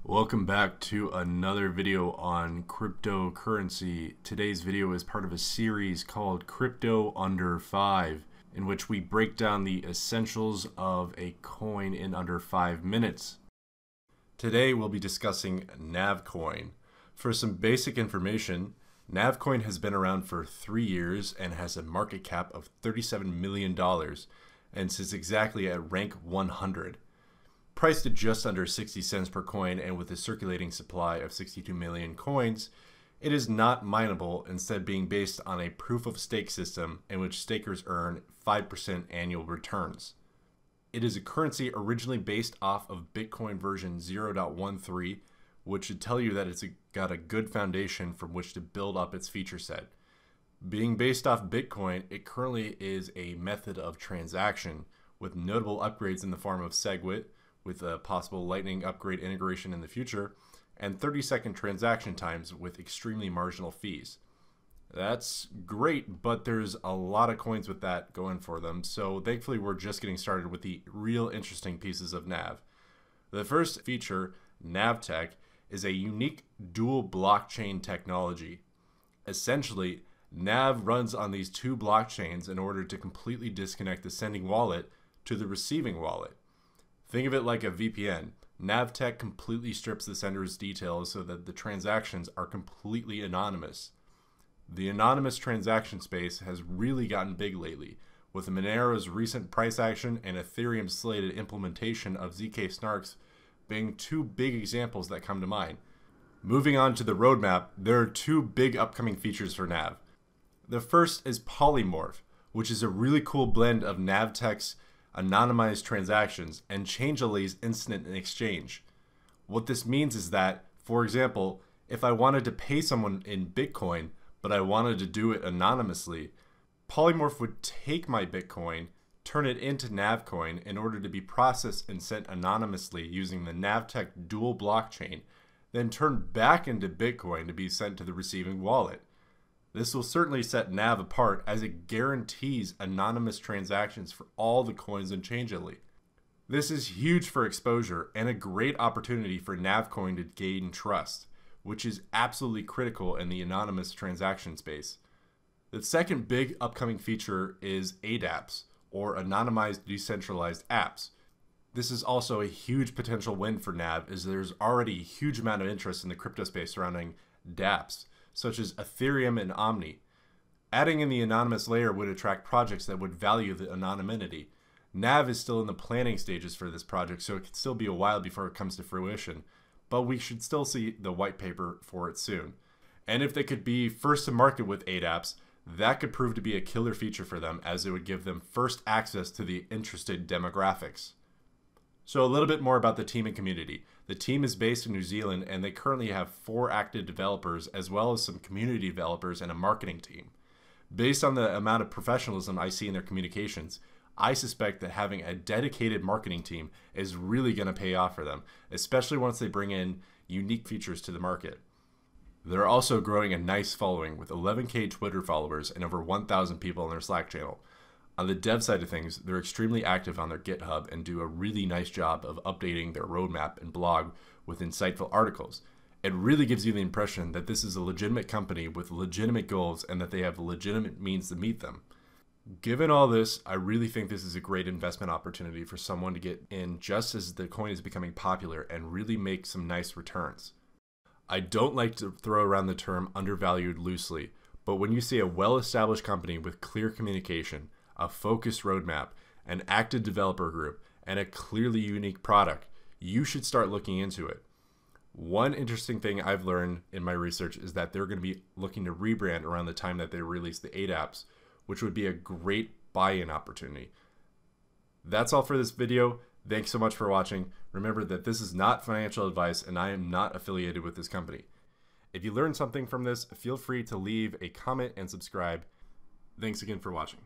Welcome back to another video on cryptocurrency. Today's video is part of a series called Crypto Under 5, in which we break down the essentials of a coin in under 5 minutes. Today we'll be discussing Nav Coin. For some basic information, Nav Coin has been around for 3 years and has a market cap of $37 million and sits exactly at rank 100. Priced at just under 60 cents per coin and with a circulating supply of 62 million coins, it is not mineable, instead being based on a proof-of-stake system in which stakers earn 5% annual returns. It is a currency originally based off of Bitcoin version 0.13, which should tell you that it's got a good foundation from which to build up its feature set. Being based off Bitcoin, it currently is a method of transaction with notable upgrades in the form of SegWit, with a possible Lightning upgrade integration in the future, and 30-second transaction times with extremely marginal fees. That's great, but there's a lot of coins with that going for them, so thankfully we're just getting started with the real interesting pieces of Nav. The first feature, NavTech, is a unique dual blockchain technology. Essentially, Nav runs on these two blockchains in order to completely disconnect the sending wallet to the receiving wallet. Think of it like a VPN. NavTech completely strips the sender's details so that the transactions are completely anonymous. The anonymous transaction space has really gotten big lately, with Monero's recent price action and Ethereum's slated implementation of ZK Snarks being two big examples that come to mind. Moving on to the roadmap, there are two big upcoming features for Nav. The first is Polymorph, which is a really cool blend of NavTech's anonymized transactions and Changelly's instant exchange. What this means is that, for example, if I wanted to pay someone in Bitcoin, but I wanted to do it anonymously, Polymorph would take my Bitcoin, turn it into Navcoin in order to be processed and sent anonymously using the NavTech dual blockchain, then turn back into Bitcoin to be sent to the receiving wallet. This will certainly set Nav apart, as it guarantees anonymous transactions for all the coins in Changelly. This is huge for exposure and a great opportunity for Navcoin to gain trust, which is absolutely critical in the anonymous transaction space. The second big upcoming feature is DApps, or Anonymized Decentralized Apps. This is also a huge potential win for Nav, as there's already a huge amount of interest in the crypto space surrounding DApps, such as Ethereum and Omni. Adding in the anonymous layer would attract projects that would value the anonymity. Nav is still in the planning stages for this project, so it could still be a while before it comes to fruition, but we should still see the white paper for it soon. And if they could be first to market with DApps, that could prove to be a killer feature for them, as it would give them first access to the interested demographics. So a little bit more about the team and community. The team is based in New Zealand, and they currently have 4 active developers, as well as some community developers and a marketing team. Based on the amount of professionalism I see in their communications, I suspect that having a dedicated marketing team is really going to pay off for them, especially once they bring in unique features to the market. They're also growing a nice following with 11K Twitter followers and over 1,000 people on their Slack channel. On the dev side of things, they're extremely active on their GitHub and do a really nice job of updating their roadmap and blog with insightful articles. It really gives you the impression that this is a legitimate company with legitimate goals and that they have legitimate means to meet them. Given all this, I really think this is a great investment opportunity for someone to get in just as the coin is becoming popular and really make some nice returns. I don't like to throw around the term undervalued loosely, but when you see a well-established company with clear communication, a focused roadmap, an active developer group, and a clearly unique product, you should start looking into it. One interesting thing I've learned in my research is that they're going to be looking to rebrand around the time that they release the DApps, which would be a great buy-in opportunity. That's all for this video. Thanks so much for watching. Remember that this is not financial advice, and I am not affiliated with this company. If you learned something from this, feel free to leave a comment and subscribe. Thanks again for watching.